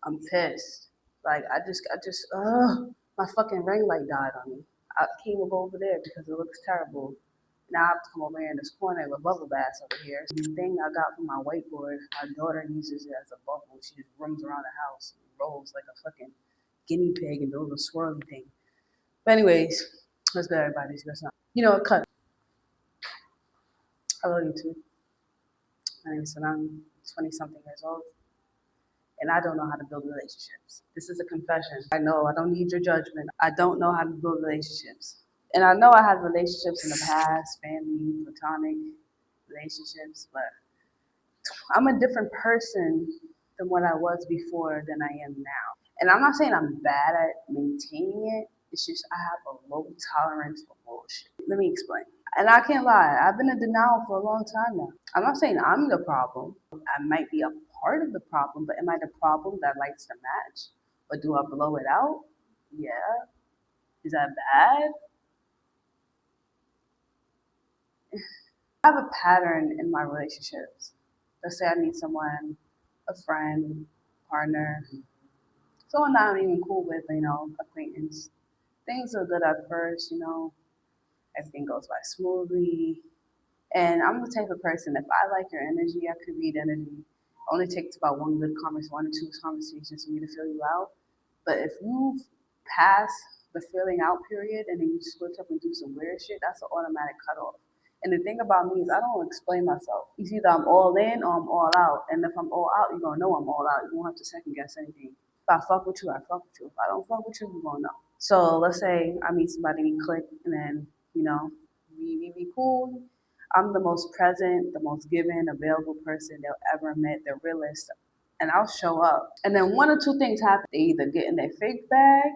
I'm pissed. Like my fucking ring light died on me. I can't even go over there because it looks terrible. Now I have to come over here in this corner with bubble baths over here. The thing I got from my whiteboard, my daughter uses it as a bubble. She just roams around the house and rolls like a fucking guinea pig and does a swirly thing. But anyways, let's go everybody's good stuff. You know what, cut. I love you too. My name is Sanami, 20 something years old, and I don't know how to build relationships. This is a confession. I know I don't need your judgment. I don't know how to build relationships. And I know I had relationships in the past, family, platonic relationships, but I'm a different person than what I was before than I am now. And I'm not saying I'm bad at maintaining it. It's just I have a low tolerance for bullshit. Let me explain. And I can't lie, I've been in denial for a long time now. I'm not saying I'm the problem. I might be a part of the problem, but am I the problem that likes to match? Or do I blow it out? Yeah. Is that bad? I have a pattern in my relationships. Let's say I meet someone, a friend, partner, someone that I'm even cool with, acquaintance. Things are good at first, everything goes by smoothly. And I'm the type of person, if I like your energy, I could read energy. It only takes about one or two conversations for me to feel you out. But if you pass the feeling out period and then you switch up and do some weird shit, that's an automatic cutoff. And the thing about me is I don't explain myself. It's either I'm all in or I'm all out. And if I'm all out, you're gonna know I'm all out. You won't have to second guess anything. If I fuck with you, I fuck with you. If I don't fuck with you, you're gonna know. So let's say I meet somebody, we click, and then, we cool. I'm the most present, the most giving, available person they'll ever met. They're realist. And I'll show up. And then one or two things happen. They either get in their fake bag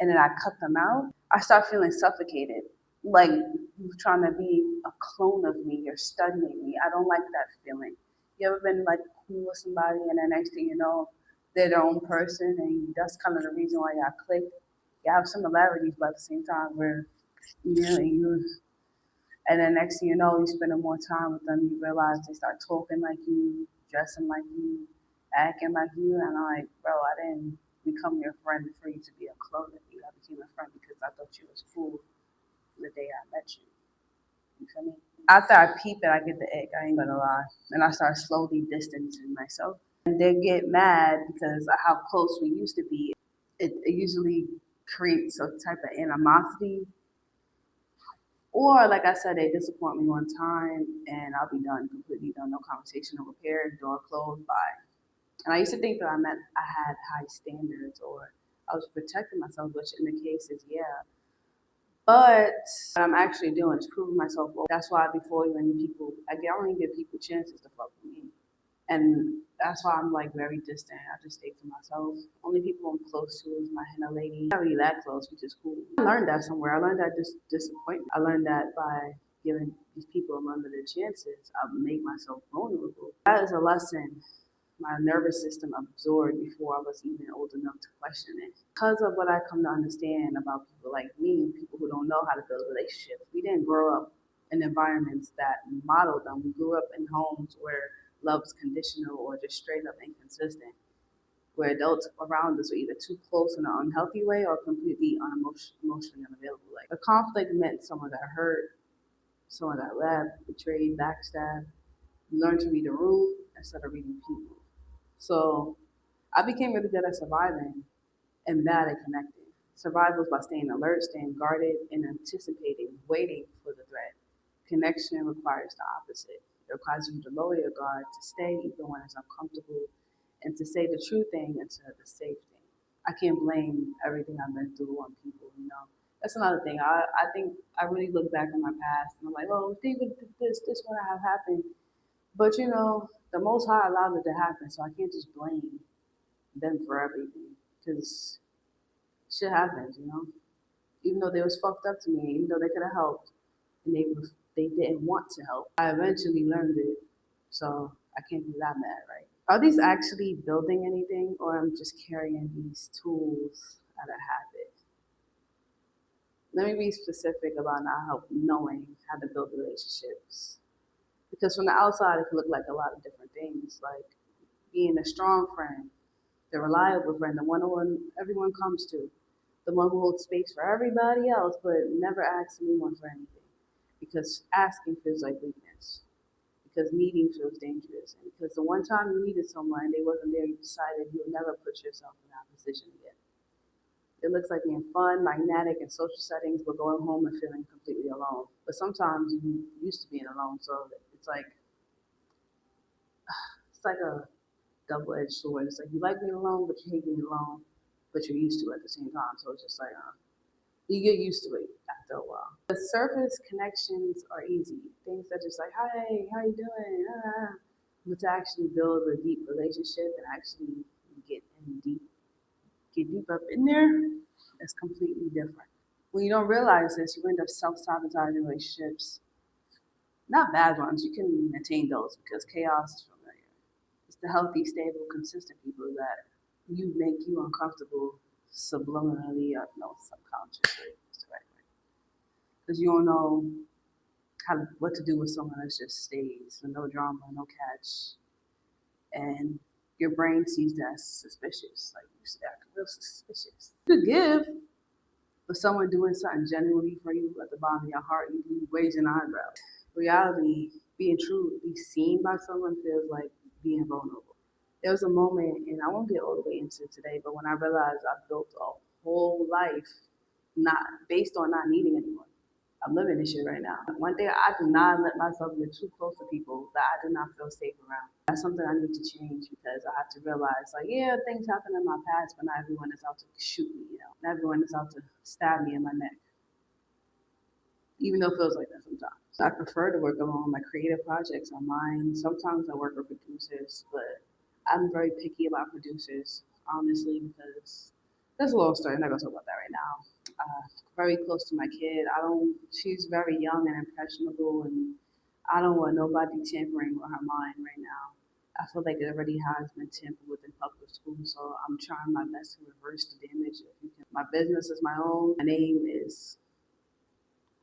and then I cut them out. I start feeling suffocated. Like you're trying to be a clone of me. You're studying me. I don't like that feeling. You ever been like cool with somebody and then next thing you know, they're their own person and that's kind of the reason why y'all click. You have similarities, but at the same time, where you and then next thing you know, you spending more time with them, you realize they start talking like you, dressing like you, acting like you, and I'm like, bro, I didn't become your friend for you to be a clone of you. I became a friend because I thought you was cool the day I met you. You feel me? After I peep it, I get the ick, I ain't gonna lie. And I start slowly distancing myself. And they get mad because of how close we used to be. It usually creates a type of animosity. Or, like I said, they disappoint me one time and I'll be done, completely done, no conversation, no repair, door closed, bye. And I used to think that I had high standards or I was protecting myself, which in the case is yeah. But what I'm actually doing is proving myself. That's why before even people, I only give people chances to fuck with me. And that's why I'm like very distant. I just stay to myself. Only people I'm close to is my henna lady. Not really that close, which is cool. I learned that somewhere. I learned that disappointment. I learned that by giving these people unlimited chances, I make myself vulnerable. That is a lesson my nervous system absorbed before I was even old enough to question it. Because of what I come to understand about people like me, people who don't know how to build relationships, we didn't grow up in environments that modeled them. We grew up in homes where love is conditional or just straight up inconsistent, where adults around us are either too close in an unhealthy way or completely emotionally unavailable. Like a conflict meant someone got hurt, someone got left, betrayed, backstabbed. You learn to read the room instead of reading people. So I became really good at surviving and bad at connecting. Survival is by staying alert, staying guarded, and anticipating, waiting for the threat. Connection requires the opposite. It requires you to lower your guard, to stay even when it's uncomfortable, and to say the true thing instead of the safe thing. I can't blame everything I've been through on people. That's another thing. I think I really look back on my past and I'm like, oh, if they would do this would have happened. But the Most High allowed it to happen, so I can't just blame them for everything because shit happens. Even though they was fucked up to me, even though they could have helped, and they didn't want to help. I eventually learned it, so I can't be that mad, right? Are these actually building anything, or I'm just carrying these tools out of habit? Let me be specific about not knowing how to build relationships. Because from the outside, it can look like a lot of different things, like being a strong friend, the reliable friend, the one who everyone comes to, the one who holds space for everybody else, but never asks anyone for anything. Because asking feels like weakness. Because needing feels dangerous. And because the one time you needed someone and they wasn't there, you decided you'll never put yourself in that position again. It looks like being fun, magnetic, in social settings, but going home and feeling completely alone. But sometimes you used to being alone, so it's like a double-edged sword. It's like you like being alone, but you hate being alone, but you're used to it at the same time. So it's just like you get used to it after a while. The surface connections are easy. Things that just like, hi, how you doing? But to actually build a deep relationship and actually get in deep, get deep up in there, it's completely different. When you don't realize this, you end up self-sabotaging relationships. Not bad ones. You can maintain those because chaos is familiar. It's the healthy, stable, consistent people that you make you uncomfortable subliminally or no subconsciously. That's the right way. Because you don't know what to do with someone that just stays, so no drama, no catch, and your brain sees that as suspicious. Like you see that real suspicious. You could give, but someone doing something genuinely for you at the bottom of your heart, you raise an eyebrow. Reality, being true, be seen by someone feels like being vulnerable. There was a moment, and I won't get all the way into it today, but when I realized I built a whole life not based on not needing anyone. I'm living this shit right now. One thing, I do not let myself get too close to people that I do not feel safe around. That's something I need to change because I have to realize, like, yeah, things happen in my past, but not everyone is out to shoot me, Not everyone is out to stab me in my neck, even though it feels like that sometimes. I prefer to work alone. My creative projects are mine. Sometimes I work with producers, but I'm very picky about producers, honestly, because that's a long story. I'm not gonna talk about that right now. Very close to my kid. I don't. She's very young and impressionable, and I don't want nobody tampering with her mind right now. I feel like it already has been tampered with in public school, so I'm trying my best to reverse the damage. If you can. My business is my own. My name is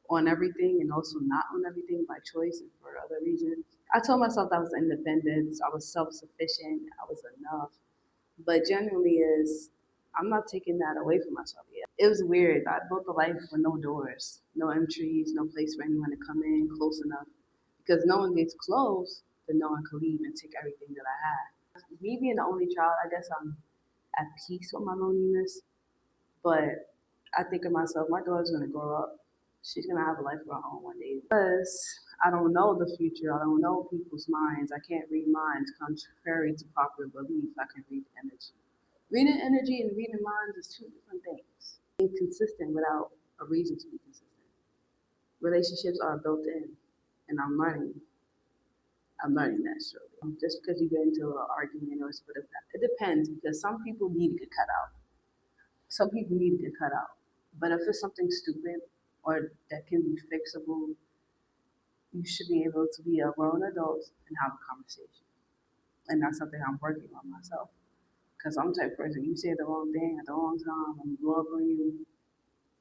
on everything and also not on everything by choice and for other reasons. I told myself I was independent, I was self-sufficient, I was enough. But genuinely is I'm not taking that away from myself yet. It was weird. I built a life with no doors, no entries, no place for anyone to come in close enough. Because no one gets close, then no one can leave and take everything that I had. Me being the only child, I guess I'm at peace with my loneliness. But I think of myself, my daughter's gonna grow up. She's gonna have a life of her own one day. Because I don't know the future. I don't know people's minds. I can't read minds. Contrary to popular belief, I can read energy. Reading energy and reading minds is two different things. Being consistent without a reason to be consistent. Relationships are built in, and I'm learning. I'm learning that slowly. Just because you get into an argument or something, it depends because some people need to get cut out. Some people need to get cut out. But if it's something stupid or that can be fixable, you should be able to be a grown adult and have a conversation. And that's something I'm working on myself. Because I'm the type of person, you say the wrong thing at the wrong time, I'm blow up on you.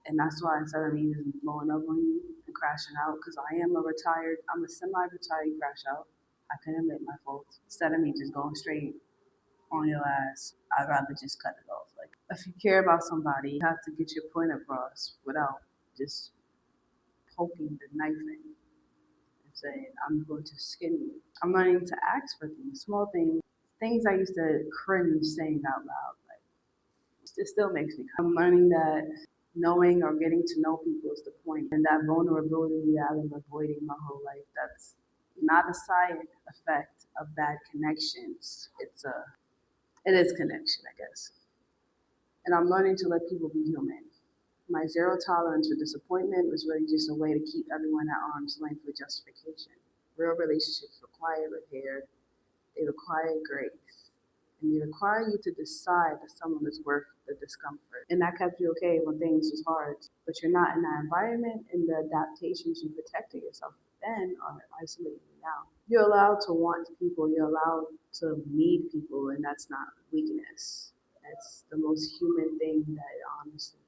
And that's why instead of me just blowing up on you and crashing out, because I'm a semi-retired crash out. I can admit my faults. Instead of me just going straight on your ass, I'd rather just cut it off. Like, if you care about somebody, you have to get your point across without just poking the knife in and saying, I'm going to skin you. I'm learning to ask for things, small things, things I used to cringe saying out loud. Like, it still makes me. I'm learning that knowing or getting to know people is the point, and that vulnerability that I've been avoiding my whole life. That's not a side effect of bad connections. It is connection, I guess. And I'm learning to let people be human. My zero tolerance for disappointment was really just a way to keep everyone at arm's length with justification. Real relationships require repair, they require grace, and they require you to decide that someone is worth the discomfort. And that kept you okay when things was hard, but you're not in that environment, and the adaptations you protected yourself then are isolating you now. You're allowed to want people, you're allowed to need people, and that's not weakness. That's the most human thing that it honestly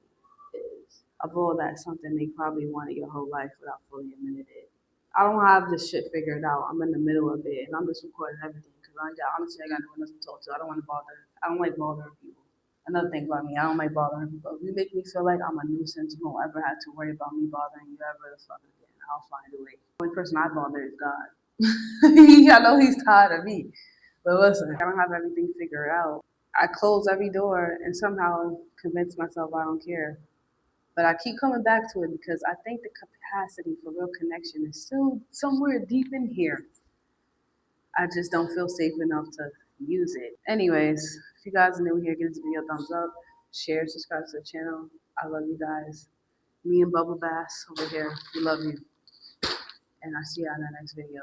is. Of all that, something they probably wanted your whole life without fully admitting it. I don't have this shit figured out. I'm in the middle of it, and I'm just recording everything because honestly, I got no one else to talk to. I don't want to bother I don't like bothering people. Another thing about me, I don't like bothering people. If you make me feel like I'm a nuisance, you won't ever have to worry about me bothering you ever the fuck again. I'll find a way. The only person I bother is God. I know he's tired of me. But listen, I don't have everything figured out. I close every door and somehow convince myself I don't care. But I keep coming back to it because I think the capacity for real connection is still somewhere deep in here. I just don't feel safe enough to use it. Anyways, if you guys are new here, give this video a thumbs up, share, subscribe to the channel. I love you guys. Me and Bubble Bass over here, we love you. And I'll see you on the next video.